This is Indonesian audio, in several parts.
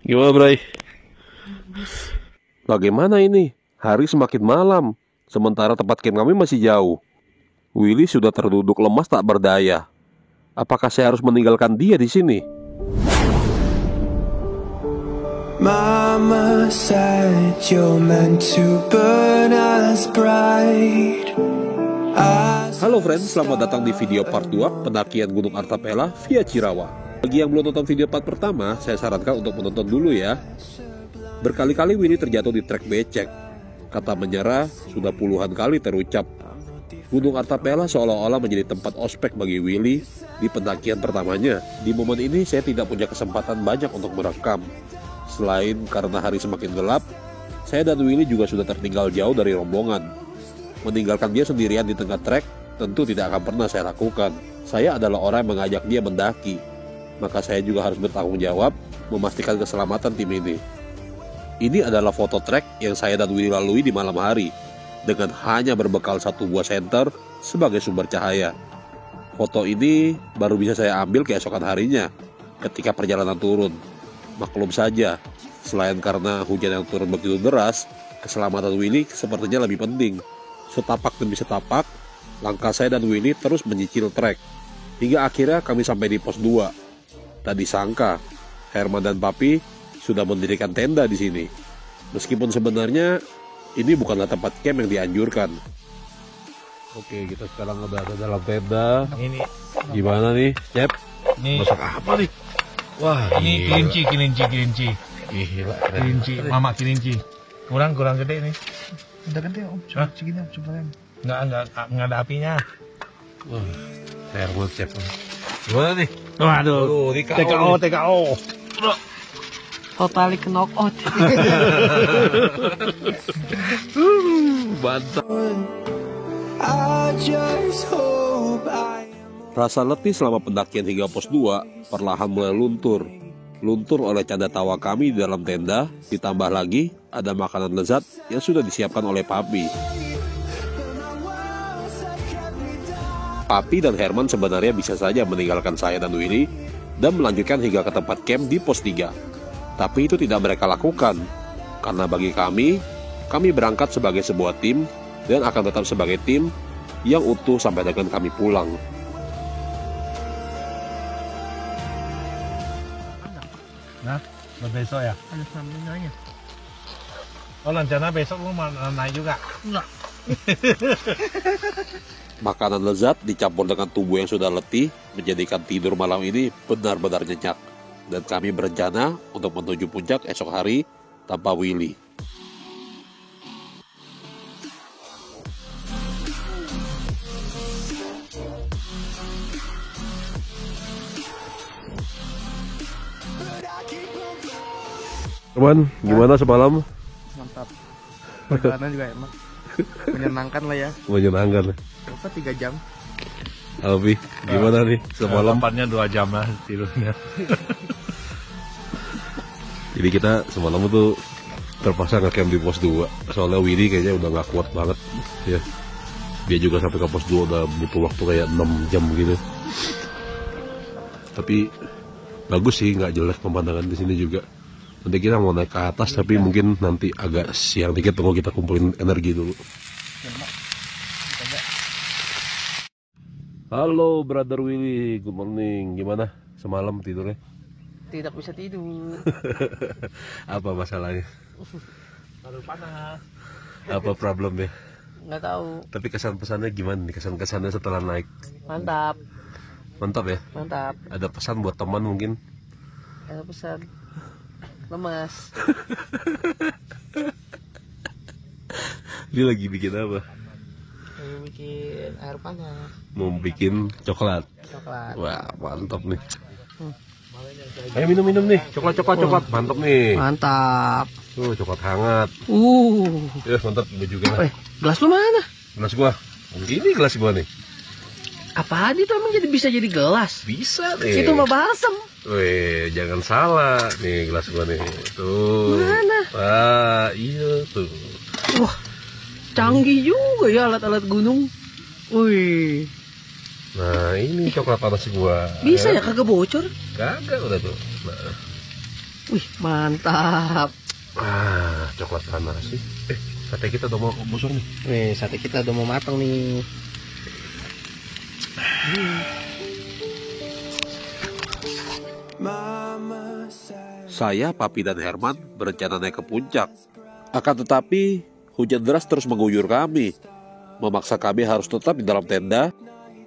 Gimana, Bray? Bagaimana ini? Hari semakin malam, sementara tempat camp kami masih jauh. Willy sudah terduduk lemas tak berdaya. Apakah saya harus meninggalkan dia di sini? Mama said you're meant to burn as bright. Halo friends, selamat datang di video part 2 pendakian Gunung Artapela via Cirawa. Bagi yang belum nonton video part pertama, saya sarankan untuk menonton dulu ya. Berkali-kali Willy terjatuh di trek becek. Kata menyerah sudah puluhan kali terucap. Gunung Artapela seolah-olah menjadi tempat ospek bagi Willy di pendakian pertamanya. Di momen ini saya tidak punya kesempatan banyak untuk merekam. Selain karena hari semakin gelap, saya dan Willy juga sudah tertinggal jauh dari rombongan. Meninggalkan dia sendirian di tengah trek tentu tidak akan pernah saya lakukan. Saya adalah orang yang mengajak dia mendaki, maka saya juga harus bertanggung jawab memastikan keselamatan tim ini. Ini adalah foto trek yang saya dan Willy lalui di malam hari, dengan hanya berbekal satu buah senter sebagai sumber cahaya. Foto ini baru bisa saya ambil keesokan harinya ketika perjalanan turun. Maklum saja, selain karena hujan yang turun begitu deras, keselamatan Willy sepertinya lebih penting. Setapak demi setapak, langkah saya dan Willy terus menyicil trek, hingga akhirnya kami sampai di pos 2. Tak disangka, Herman dan Papi sudah mendirikan tenda di sini. Meskipun sebenarnya ini bukanlah tempat camp yang dianjurkan. Oke, kita sekarang udah ada dalam tenda. Ini Gimana nih, Cep? nih Masak apa nih? Wah, ini gila. kelinci. Gila, keren. Kelinci, mama kelinci. Kurang gede nih. Udah gede om, Hah? segini om, coba yang. Enggak ada apinya. Wah, Herman, Cep. Gimana nih? Waduh, TKO. Totally knock out. Mantap. I just hope I Rasa letih selama pendakian hingga pos 2 perlahan mulai luntur. Luntur oleh canda tawa kami di dalam tenda, ditambah lagi ada makanan lezat yang sudah disiapkan oleh Papi. Papi dan Herman sebenarnya bisa saja meninggalkan saya dan Willy dan melanjutkan hingga ke tempat camp di pos 3. Tapi itu tidak mereka lakukan, karena bagi kami berangkat sebagai sebuah tim dan akan tetap sebagai tim yang utuh sampai dengan kami pulang. Nah, besok ya? Ada sambelnya. Oh, rencana besok lu mau naik juga? Enggak. Makanan lezat dicampur dengan tubuh yang sudah letih menjadikan tidur malam ini benar-benar nyenyak. Dan kami berencana untuk menuju puncak esok hari tanpa Willy. Teman, gimana semalam? Mantap. Perjalanan juga enak. Menyenangkan lah ya. Menyenangkan. Berapa 3 jam? Albi, gimana nih semalam? Tempatnya 2 jam lah tidurnya. Jadi kita semalam tuh terpaksa nge-camp di pos 2. Soalnya Willy kayaknya udah gak kuat banget ya. Dia juga sampai ke pos 2 udah butuh waktu kayak 6 jam gitu. Tapi bagus sih, gak jelek pemandangan di sini juga. Nanti kita mau naik ke atas, tapi mungkin nanti agak siang dikit, tunggu kita kumpulin energi dulu. Halo brother Willy, good morning. Gimana semalam tidurnya? Tidak bisa tidur. Apa masalahnya? Baru panas. Apa problemnya? Nggak tahu. Tapi kesan-pesannya gimana nih? Kesan-kesannya setelah naik? Mantap. Mantap ya? Mantap. Ada pesan buat teman mungkin? Ada pesan. Lemas. Dia lagi bikin apa? Mau bikin air panas. Mau bikin coklat. Coklat. Wah, mantap nih. Ayo minum nih, coklat. Mantap nih. Mantap. Tuh, coklat hangat. Ya, mantap juga lah. Gelas lu mana? Gelas gua. Ini gelas gua nih. Apa aja tuh emang bisa jadi gelas? Bisa nih. Itu mah balsam. Weh, jangan salah. Nih gelas gua nih. Tuh. Mana? Ah, iya tuh. Wah, canggih juga ya alat-alat gunung. Wih. Nah, ini coklat panas gua. Bisa ya kagak bocor? Kagak udah tuh. Nah, Wih, mantap. Coklat panas sih. Sate kita udah mau busuk nih. Nih, sate kita udah mau matang nih. Mama said Saya, Papi, dan Herman berencana naik ke puncak. Akan tetapi, hujan deras terus mengguyur kami, memaksa kami harus tetap di dalam tenda,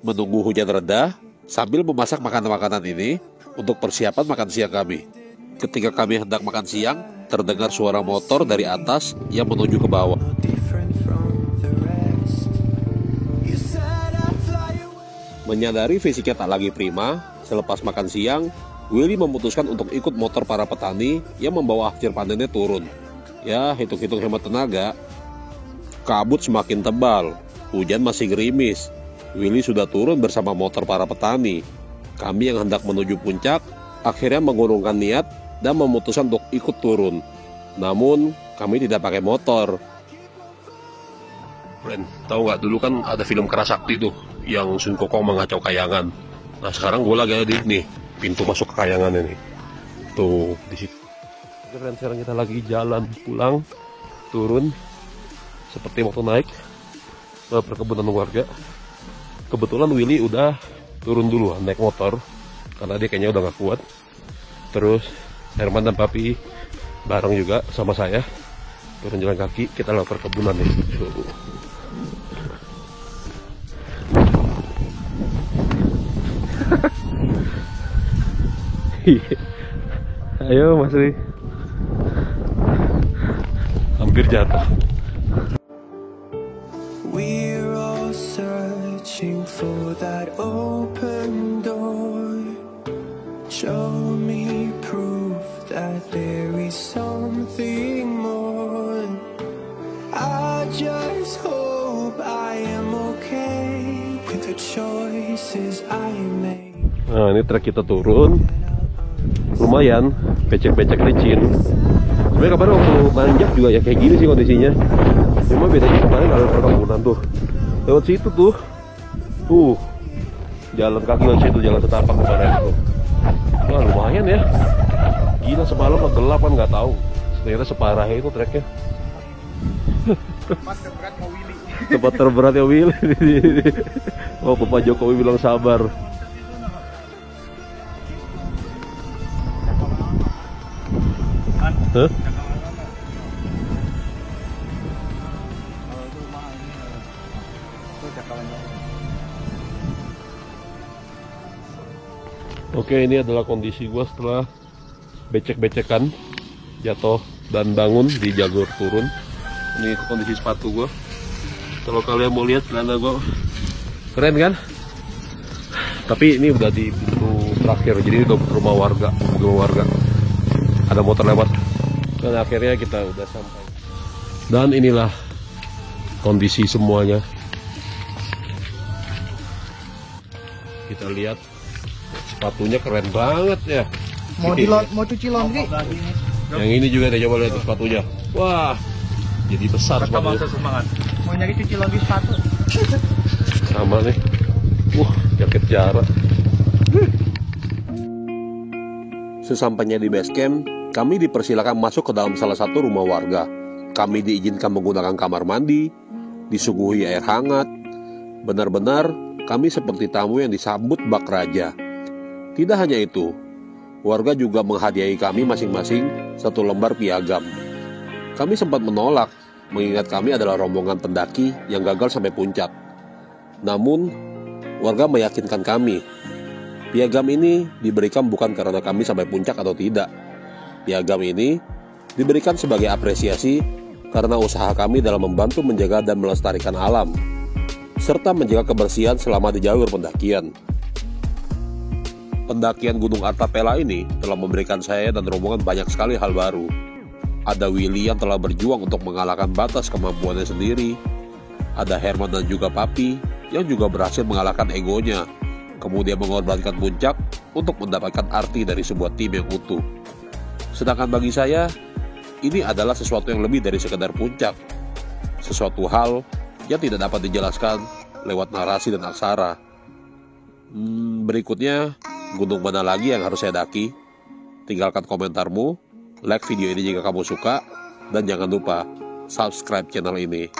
menunggu hujan reda, sambil memasak makanan-makanan ini untuk persiapan makan siang kami. Ketika kami hendak makan siang, terdengar suara motor dari atas yang menuju ke bawah. different from the rest. You said I'd fly away. Menyadari fisiknya tak lagi prima, selepas makan siang, Willy memutuskan untuk ikut motor para petani yang membawa hasil panennya turun. Ya, hitung-hitung hemat tenaga. Kabut semakin tebal, hujan masih gerimis. Willy sudah turun bersama motor para petani. Kami yang hendak menuju puncak akhirnya mengurungkan niat dan memutuskan untuk ikut turun. Namun, kami tidak pakai motor. Friend, tahu nggak dulu kan ada film Kerasakti tuh yang Sun Kokong mengacau kayangan. Nah sekarang gue lagi ada di nih pintu masuk ke kayangan ini. Tuh di situ. Oke friend, sekarang kita lagi jalan pulang, turun seperti waktu naik ke perkebunan warga. Kebetulan Willy udah turun dulu naik motor karena dia kayaknya udah gak kuat. Terus Herman dan Papi bareng juga sama saya turun jalan kaki, kita lewat perkebunan nih. Ayo Mas Ri. Hampir jatuh. We're all searching for that open door. Show me proof that there is something more. I just hope I am okay with the choices I make. Nah ini trek kita turun. Lumayan, becek-becek licin. Sebenarnya kemarin waktu manjak juga ya kayak gini sih kondisinya. Cuma bedanya kemarin ada perkebunan tuh. Lewat situ tuh. Jalan kaki lewat situ, jalan setapak kemarin tuh. Wah lumayan ya. Gila semalam gelap kan nggak tahu. Ternyata separah itu treknya. Tempat terberat mau Willy. Tempat terberatnya Willy. Oh Bapak Jokowi bilang sabar. Hah? Oke, ini adalah kondisi gua setelah becek-becekan, jatuh dan bangun di jalur turun. Ini kondisi sepatu gua. Kalau kalian mau lihat celana gua keren kan? Tapi ini udah di pintu terakhir, jadi ini udah rumah warga. Ada motor lewat. Dan akhirnya kita udah sampai. Dan inilah kondisi semuanya. Kita lihat sepatunya keren banget ya. Mau cuci laundry? Yang ini juga deh, coba lihat sepatunya. Wah, jadi besar sepatunya. Mau nyari cuci laundry sepatu? Sama nih. Jaket jarak. Sesampainya di base camp, kami dipersilakan masuk ke dalam salah satu rumah warga. Kami diizinkan menggunakan kamar mandi, disuguhi air hangat. Benar-benar kami seperti tamu yang disambut bak raja. Tidak hanya itu, warga juga menghadiahi kami masing-masing satu lembar piagam. Kami sempat menolak, mengingat kami adalah rombongan pendaki yang gagal sampai puncak. Namun, warga meyakinkan kami, piagam ini diberikan bukan karena kami sampai puncak atau tidak. Piagam ini diberikan sebagai apresiasi karena usaha kami dalam membantu menjaga dan melestarikan alam, serta menjaga kebersihan selama di jalur pendakian. Pendakian Gunung Artapela ini telah memberikan saya dan rombongan banyak sekali hal baru. Ada Willy yang telah berjuang untuk mengalahkan batas kemampuannya sendiri. Ada Herman dan juga Papi yang juga berhasil mengalahkan egonya, kemudian mengorbankan puncak untuk mendapatkan arti dari sebuah tim yang utuh. Sedangkan bagi saya, ini adalah sesuatu yang lebih dari sekedar puncak. Sesuatu hal yang tidak dapat dijelaskan lewat narasi dan aksara. Berikutnya, gunung mana lagi yang harus saya daki? Tinggalkan komentarmu. like video ini jika kamu suka, dan jangan lupa subscribe channel ini.